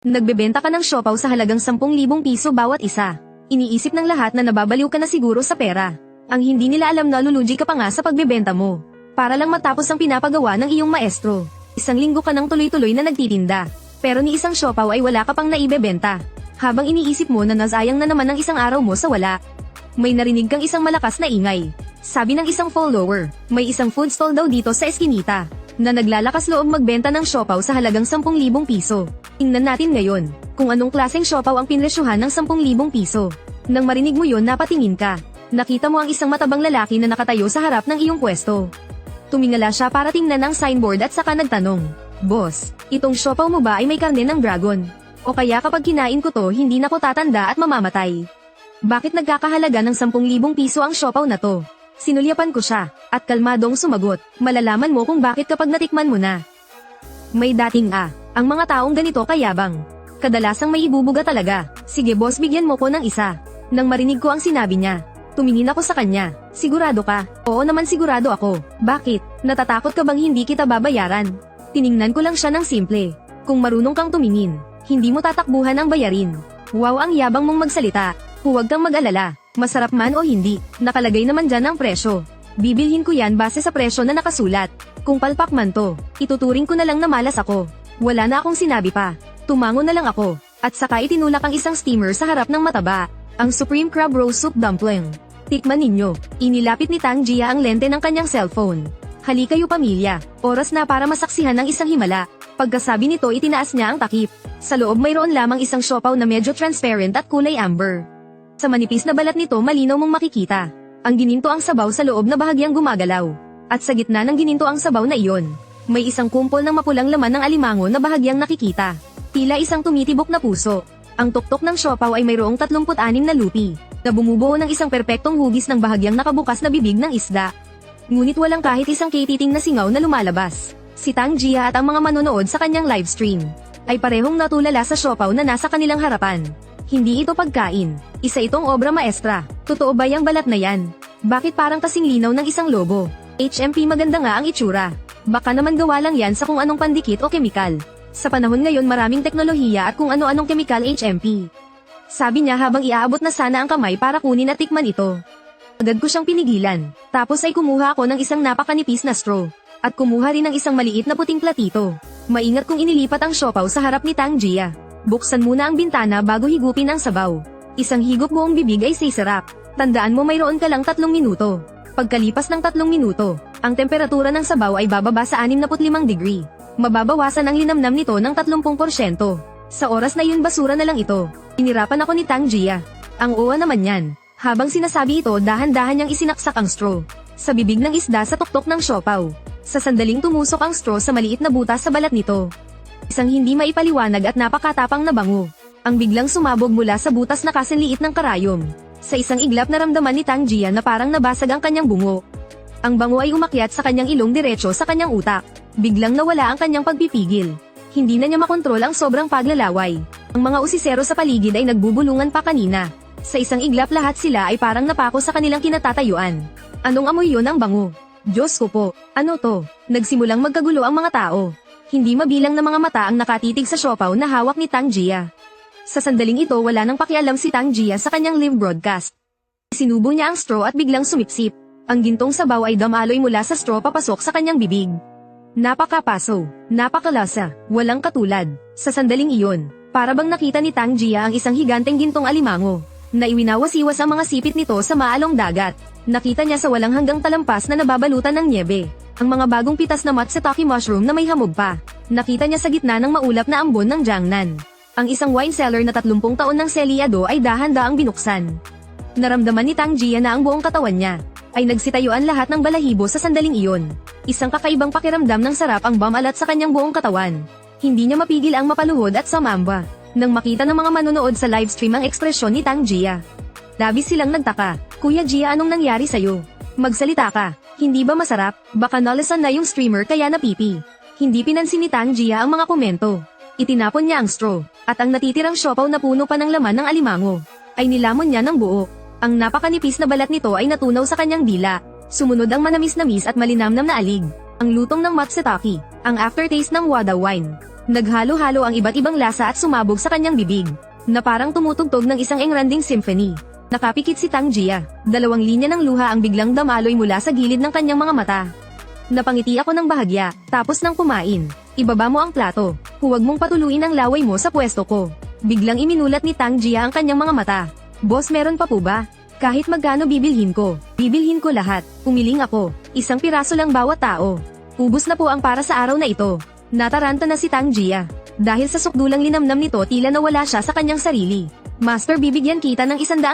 Nagbebenta ka ng siopaw sa halagang 10,000 piso bawat isa. Iniisip ng lahat na nababaliw ka na siguro sa pera. Ang hindi nila alam na lulugi ka pa nga sa pagbebenta mo. Para lang matapos ang pinapagawa ng iyong maestro. Isang linggo ka nang tuloy-tuloy na nagtitinda. Pero ni isang siopaw ay wala ka pang naibebenta. Habang iniisip mo na nasayang na naman ang isang araw mo sa wala. May narinig kang isang malakas na ingay. Sabi ng isang follower, may isang food stall daw dito sa eskinita. Na naglalakas loob magbenta ng siopaw sa halagang 10,000 piso. Tingnan natin ngayon, kung anong klaseng siopaw ang pinresyohan ng 10,000 piso. Nang marinig mo yon napatingin ka. Nakita mo ang isang matabang lalaki na nakatayo sa harap ng iyong pwesto. Tumingala siya para tingnan ang signboard at saka nagtanong, "Boss, itong siopaw mo ba ay may karne ng dragon? O kaya kapag kinain ko to hindi na ko tatanda at mamamatay? Bakit nagkakahalaga ng 10,000 piso ang siopaw na to?" Sinulyapan ko siya, at kalmadong sumagot, "Malalaman mo kung bakit kapag natikman mo na." May dating ang mga taong ganito kayabang. Kadalasang may ibubuga talaga. "Sige boss, bigyan mo ko ng isa." Nang marinig ko ang sinabi niya, tumingin ako sa kanya. "Sigurado ka?" "Oo naman, sigurado ako." "Bakit? Natatakot ka bang hindi kita babayaran?" Tiningnan ko lang siya ng simple. Kung marunong kang tumingin, hindi mo tatakbuhan ang bayarin. Wow, ang yabang mong magsalita. Huwag kang mag-alala. Masarap man o hindi, nakalagay naman dyan ang presyo. Bibilhin ko yan base sa presyo na nakasulat. Kung palpak man to, ituturing ko na lang na malas ako. Wala na akong sinabi pa. Tumango na lang ako, at saka itinulak ang isang steamer sa harap ng mataba. Ang Supreme Crab Roast Soup Dumpling. Tikman ninyo. Inilapit ni Tang Jia ang lente ng kanyang cellphone. "Hali kayo pamilya, oras na para masaksihan ng isang himala." Pagkasabi nito itinaas niya ang takip. Sa loob mayroon lamang isang siopaw na medyo transparent at kulay amber. Sa manipis na balat nito malinaw mong makikita. Ang gininto ang sabaw sa loob na bahagyang gumagalaw. At sa gitna ng gininto ang sabaw na iyon, may isang kumpol ng mapulang laman ng alimango na bahagyang nakikita. Tila isang tumitibok na puso. Ang tuktok ng siopaw ay mayroong 36 na lupi, na bumubuo ng isang perpektong hugis ng bahagyang nakabukas na bibig ng isda. Ngunit walang kahit isang kititing na singaw na lumalabas. Si Tang Jia at ang mga manonood sa kanyang livestream ay parehong natulala sa siopaw na nasa kanilang harapan. Hindi ito pagkain. Isa itong obra maestra. Totoo ba yung balat na yan? Bakit parang kasing linaw ng isang lobo? HMP, maganda nga ang itsura. Baka naman gawa lang yan sa kung anong pandikit o kemikal. Sa panahon ngayon maraming teknolohiya at kung ano-anong kemikal HMP. Sabi niya habang iaabot na sana ang kamay para kunin at tikman ito. Agad ko siyang pinigilan. Tapos ay kumuha ako ng isang napakanipis na straw. At kumuha rin ng isang maliit na puting platito. Maingat kong inilipat ang siopaw sa harap ni Tang Jia. Buksan muna ang bintana bago higupin ang sabaw. Isang higop buong bibig ay sisarap. Tandaan mo mayroon ka lang 3 minuto. Pagkalipas ng 3 minuto, ang temperatura ng sabaw ay bababa sa 65 degree. Mababawasan ang linamnam nito ng 30%. Sa oras na yun basura na lang ito. Inirapan ako ni Tang Jia. Ang uwa naman yan. Habang sinasabi ito dahan-dahan niyang isinaksak ang straw sa bibig ng isda sa tuktok ng siopaw. Sa sandaling tumusok ang straw sa maliit na butas sa balat nito. Isang hindi maipaliwanag at napakatapang na bango. Ang biglang sumabog mula sa butas na kasinliit ng karayom. Sa isang iglap naramdaman ni Tang Jia na parang nabasag ang kanyang bungo. Ang bango ay umakyat sa kanyang ilong diretso sa kanyang utak. Biglang nawala ang kanyang pagpipigil. Hindi na niya makontrol ang sobrang paglalaway. Ang mga usisero sa paligid ay nagbubulungan pa kanina. Sa isang iglap lahat sila ay parang napako sa kanilang kinatatayuan. Anong amoy yun ang bango? Diyos ko po, ano to? Nagsimulang magkagulo ang mga tao. Hindi mabilang na mga mata ang nakatitig sa siopaw na hawak ni Tang Jia. Sa sandaling ito wala nang pakialam si Tang Jia sa kanyang live broadcast. Sinubo niya ang straw at biglang sumipsip. Ang gintong sabaw ay damaloy mula sa straw papasok sa kanyang bibig. Napakapaso, napakalasa, walang katulad. Sa sandaling iyon, para bang nakita ni Tang Jia ang isang higanteng gintong alimango, na iwinawasiwas ang mga sipit nito sa maalong dagat. Nakita niya sa walang hanggang talampas na nababalutan ng nyebe. Ang mga bagong pitas na matsutake mushroom na may hamog pa. Nakita niya sa gitna ng maulap na ambon ng Jiangnan. Ang isang wine cellar na 30 taon ng selyado ay dahan-daang binuksan. Naramdaman ni Tang Jia na ang buong katawan niya ay nagsitayuan lahat ng balahibo sa sandaling iyon. Isang kakaibang pakiramdam ng sarap ang bumalat sa kanyang buong katawan. Hindi niya mapigil ang mapaluhod at sumamba. Nang makita ng mga manonood sa livestream ang ekspresyon ni Tang Jia. Labis silang nagtaka. "Kuya Jia, anong nangyari sa'yo? Magsalita ka. Hindi ba masarap? Baka nalasan na yung streamer kaya napipi." Hindi pinansin ni Tang Jia ang mga komento. Itinapon niya ang straw, at ang natitirang siopaw na puno pa ng laman ng alimango, ay nilamon niya ng buo. Ang napakanipis na balat nito ay natunaw sa kanyang dila. Sumunod ang manamis-namis at malinamnam na alig. Ang lutong ng matsutake, ang aftertaste ng wada wine. Naghalo-halo ang iba't ibang lasa at sumabog sa kanyang bibig, na parang tumutugtog ng isang engranding symphony. Nakapikit si Tang Jia, 2 linya ng luha ang biglang damaloy mula sa gilid ng kanyang mga mata. Napangiti ako ng bahagya, tapos nang kumain. Ibaba mo ang plato, huwag mong patuluin ang laway mo sa pwesto ko. Biglang iminulat ni Tang Jia ang kanyang mga mata. Boss, meron pa po ba? Kahit magkano bibilhin ko? Bibilhin ko lahat. Umiling ako. 1 piraso lang bawat tao. Ubus na po ang para sa araw na ito. Nataranta na si Tang Jia. Dahil sa sukdulang linamnam nito tila nawala siya sa kanyang sarili. Master, bibigyan kita ng 100,000.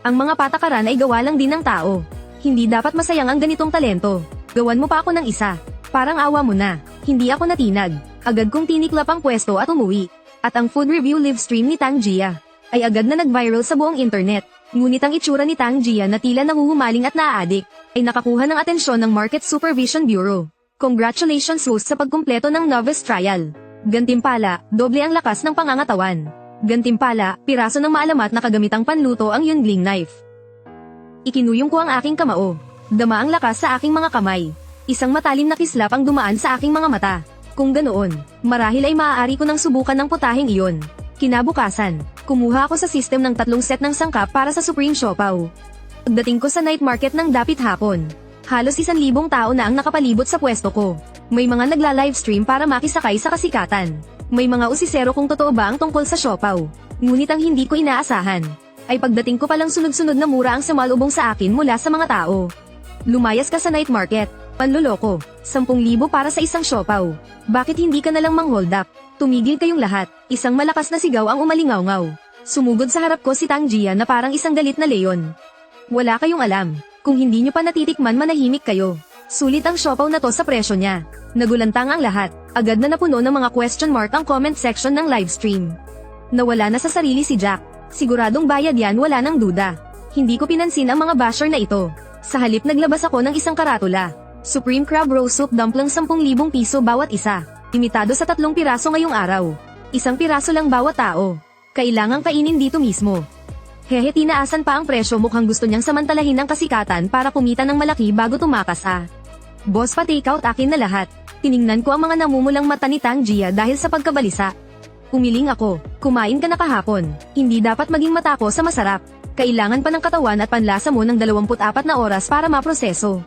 Ang mga patakaran ay gawa lang din ng tao. Hindi dapat masayang ang ganitong talento. Gawan mo pa ako ng isa. Parang awa mo na. Hindi ako natinag. Agad kong tiniklap ang pwesto at umuwi. At ang food review live stream ni Tang Jia ay agad na nag-viral sa buong internet. Ngunit ang itsura ni Tang Jia na tila nanguhumaling at naaadik ay nakakuha ng atensyon ng Market Supervision Bureau. Congratulations host sa pagkumpleto ng novice trial. Gantimpala, doble ang lakas ng pangangatawan. Gantimpala, piraso ng maalamat na kagamitang panluto ang Yungling knife. Ikinuyong ko ang aking kamao. Dama ang lakas sa aking mga kamay. Isang matalim na kislap ang dumaan sa aking mga mata. Kung ganoon, marahil ay maaari ko nang subukan ng putaheng iyon. Kinabukasan, kumuha ako sa system ng 3 set ng sangkap para sa Supreme Siopaw. Pagdating ko sa night market ng dapit hapon, halos 1,000 tao na ang nakapalibot sa pwesto ko. May mga nagla-livestream para makisakay sa kasikatan. May mga usisero kung totoo ba ang tungkol sa siopaw. Ngunit ang hindi ko inaasahan ay pagdating ko palang sunod-sunod na mura ang sumalubong sa akin mula sa mga tao. Lumayas ka sa night market. Panloloko. 10,000 para sa isang siopaw. Bakit hindi ka nalang mang-hold up? Tumigil kayong lahat. Isang malakas na sigaw ang umalingaw-ngaw. Sumugod sa harap ko si Tang Jia na parang isang galit na leon. Wala kayong alam. Kung hindi nyo pa natitikman, manahimik kayo. Sulit ang siopaw na to sa presyo niya. Nagulantang ang lahat. Agad na napuno ng mga question mark ang comment section ng livestream. Nawala na sa sarili si Jack. Siguradong bayad yan, wala nang duda. Hindi ko pinansin ang mga basher na ito. Sa halip naglabas ako ng isang karatula. Supreme Crab Roast Soup Dumpling 10,000 piso bawat isa. Limitado sa 3 piraso ngayong araw. 1 piraso lang bawat tao. Kailangang kainin dito mismo. Hehe, tinaasan pa ang presyo, mukhang gusto niyang samantalahin ang kasikatan para kumita ng malaki bago tumakas ah. Boss, pa take out akin na lahat. Tiningnan ko ang mga namumulang mata ni Tang Jia dahil sa pagkabalisa. Umiling ako. Kumain ka na kahapon. Hindi dapat maging mata ko sa masarap. Kailangan pa ng katawan at panlasa mo ng 24 na oras para maproseso.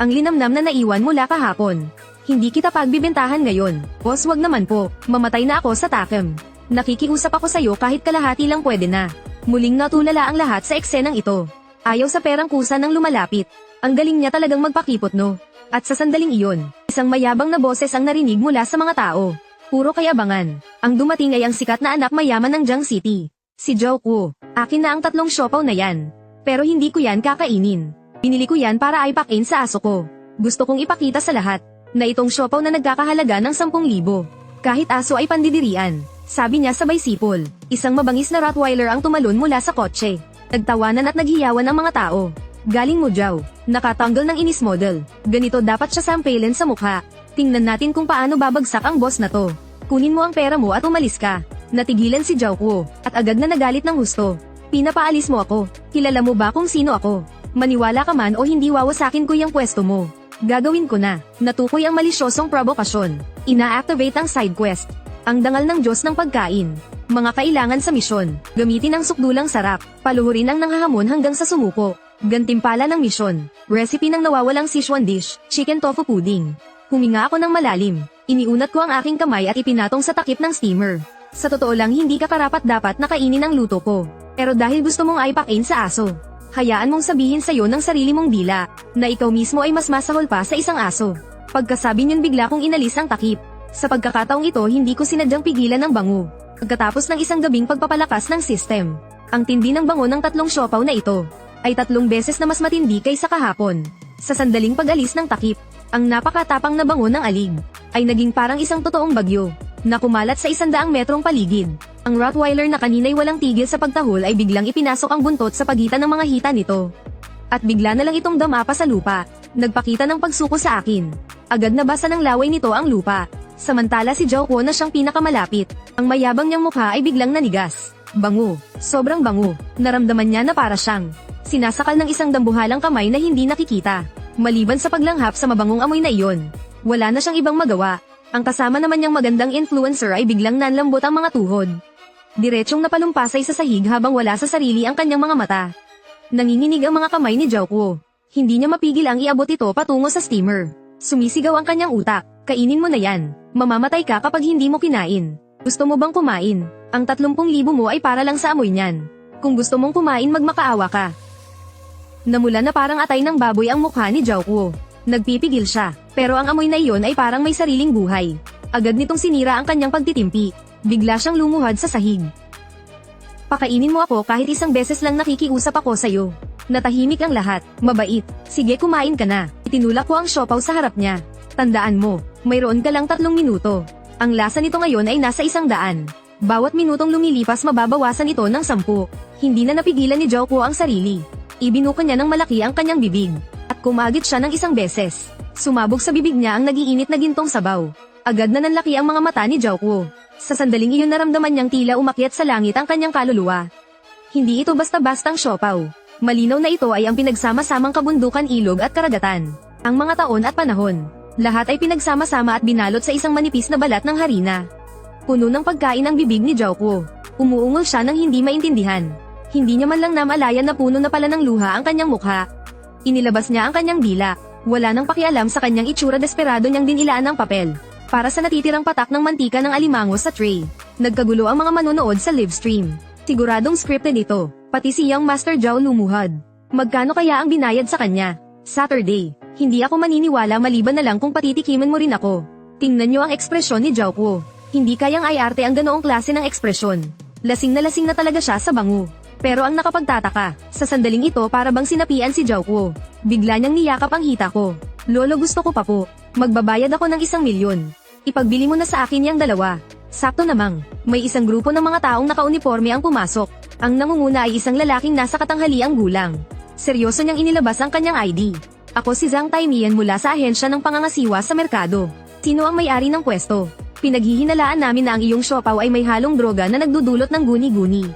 Ang linamnam na naiwan mula kahapon. Hindi kita pagbibentahan ngayon. Boss, wag naman po. Mamatay na ako sa takem. Nakikiusap ako sa'yo kahit kalahati lang pwede na. Muling natulala ang lahat sa eksenang ito. Ayaw sa perang kusa ng lumalapit. Ang galing niya talagang magpakipot, no? At sa sandaling iyon, isang mayabang na boses ang narinig mula sa mga tao. Puro kayabangan. Ang dumating ay ang sikat na anak mayaman ng Jiang City. Si Zhou Kuo. Akin na ang 3 siopaw na yan. Pero hindi ko yan kakainin. Binili ko yan para ipakin sa aso ko. Gusto kong ipakita sa lahat na itong siopaw na nagkakahalaga ng 10,000. Kahit aso ay pandidirian. Sabi niya sabay sipol. Isang mabangis na Rottweiler ang tumalon mula sa kotse. Nagtawanan at naghiyawan ang mga tao. Galing mo, Zhao. Nakatanggal ng inis model. Ganito dapat siya sampailan sa mukha. Tingnan natin kung paano babagsak ang boss na to. Kunin mo ang pera mo at umalis ka. Natigilan si Zhao Kuo, at agad na nagalit ng husto. Pinapaalis mo ako. Kilala mo ba kung sino ako? Maniwala ka man o hindi, wawasakin ko yung pwesto mo. Gagawin ko na. Natukoy ang malisyosong provokasyon. Ina-activate ang side quest. Ang dangal ng Diyos ng pagkain. Mga kailangan sa misyon. Gamitin ang sukdulang sarap. Paluhurin ang nanghahamon hanggang sa sumuko. Gantimpala ng misyon. Recipe ng nawawalang Sichuan dish, chicken tofu pudding. Huminga ako ng malalim. Iniunat ko ang aking kamay at ipinatong sa takip ng steamer. Sa totoo lang, hindi ka karapat-dapat na kainin ang luto ko. Pero dahil gusto mong aipakin sa aso, hayaan mong sabihin sa'yo ng sarili mong dila, na ikaw mismo ay mas masahol pa sa isang aso. Pagkasabi niyon, bigla kong inalis ang takip. Sa pagkakataong ito, hindi ko sinadyang pigilan ng bango. Pagkatapos ng isang gabing pagpapalakas ng system, ang tindi ng bango ng 3 siopaw na ito ay 3 beses na mas matindi kaysa kahapon. Sa sandaling pag-alis ng takip, ang napakatapang na bango ng alig ay naging parang isang totoong bagyo na kumalat sa 100 metrong paligid. Ang Rottweiler na kanina'y walang tigil sa pagtahol ay biglang ipinasok ang buntot sa pagitan ng mga hita nito. At bigla na lang itong damapa sa lupa. Nagpakita ng pagsuko sa akin. Agad nabasa ng laway nito ang lupa. Samantala si Zhao Kuo na siyang pinakamalapit, ang mayabang niyang mukha ay biglang nanigas. Bango. Sobrang bango. Naramdaman niya na para siyang sinasakal ng isang dambuhalang kamay na hindi nakikita. Maliban sa paglanghap sa mabangong amoy na iyon, wala na siyang ibang magawa. Ang kasama naman niyang magandang influencer ay biglang nanlambot ang mga tuhod. Diretsyong napalumpasay sa sahig habang wala sa sarili ang kanyang mga mata. Nanginginig ang mga kamay ni Zhaokuo. Hindi niya mapigil ang iabot ito patungo sa steamer. Sumisigaw ang kanyang utak, kainin mo na yan. Mamamatay ka kapag hindi mo kinain. Gusto mo bang kumain? Ang 30,000 mo ay para lang sa amoy niyan. Kung gusto mong kumain magmakaawa ka. Namula na parang atay ng baboy ang mukha ni Zhaokuo. Nagpipigil siya, pero ang amoy na iyon ay parang may sariling buhay. Agad nitong sinira ang kanyang pagtitimpi. Bigla siyang lumuhad sa sahig. Pakainin mo ako kahit isang beses lang nakikiusap ako sa'yo. Natahimik ang lahat. Mabait. Sige kumain ka na. Itinulak ko ang siopaw sa harap niya. Tandaan mo, mayroon ka lang 3 minuto. Ang lasa nito ngayon ay nasa 100. Bawat minutong lumilipas mababawasan ito ng 10. Hindi na napigilan ni Zhaokuo ang sarili. Ibinuka niya ng malaki ang kanyang bibig. At kumagit siya ng 1 beses. Sumabog sa bibig niya ang nagiinit na gintong sabaw. Agad na nanlaki ang mga mata ni Zhaokuo. Sa sandaling iyon naramdaman niyang tila umakyat sa langit ang kanyang kaluluwa. Hindi ito basta-bastang siopaw. Malinaw na ito ay ang pinagsama-samang kabundukan, ilog at karagatan. Ang mga taon at panahon. Lahat ay pinagsama-sama at binalot sa isang manipis na balat ng harina. Puno ng pagkain ang bibig ni Zhaokuo. Umuungol siya nang hindi maintindihan. Hindi niya man lang namalayan na puno na pala ng luha ang kanyang mukha. Inilabas niya ang kanyang dila. Wala nang pakialam sa kanyang itsura, desperado niyang dinilaan ng papel. Para sa natitirang patak ng mantika ng alimango sa tray. Nagkagulo ang mga manonood sa live stream. Siguradong scripted ito. Pati si Young Master Zhao lumuhad. Magkano kaya ang binayad sa kanya? Saturday. Hindi ako maniniwala maliban na lang kung patitikiman mo rin ako. Tingnan niyo ang ekspresyon ni Zhaokuo. Hindi kayang ay-arte ang ganoong klase ng ekspresyon. Lasing na talaga siya sa bango. Pero ang nakapagtataka, sa sandaling ito para bang sinapian si Zhaokuo. Bigla niyang niyakap ang hita ko. Lolo, gusto ko pa po. Magbabayad ako ng 1 milyon. Ipagbili mo na sa akin yang 2. Sakto namang, may isang grupo ng mga taong nakauniforme ang pumasok. Ang nangunguna ay isang lalaking nasa katanghaliang gulang. Seryoso niyang inilabas ang kanyang ID. Ako si Zhang Taimian mula sa ahensya ng pangangasiwa sa merkado. Sino ang may-ari ng pwesto? Pinaghihinalaan namin na ang iyong siopaw ay may halong droga na nagdudulot ng guni-guni.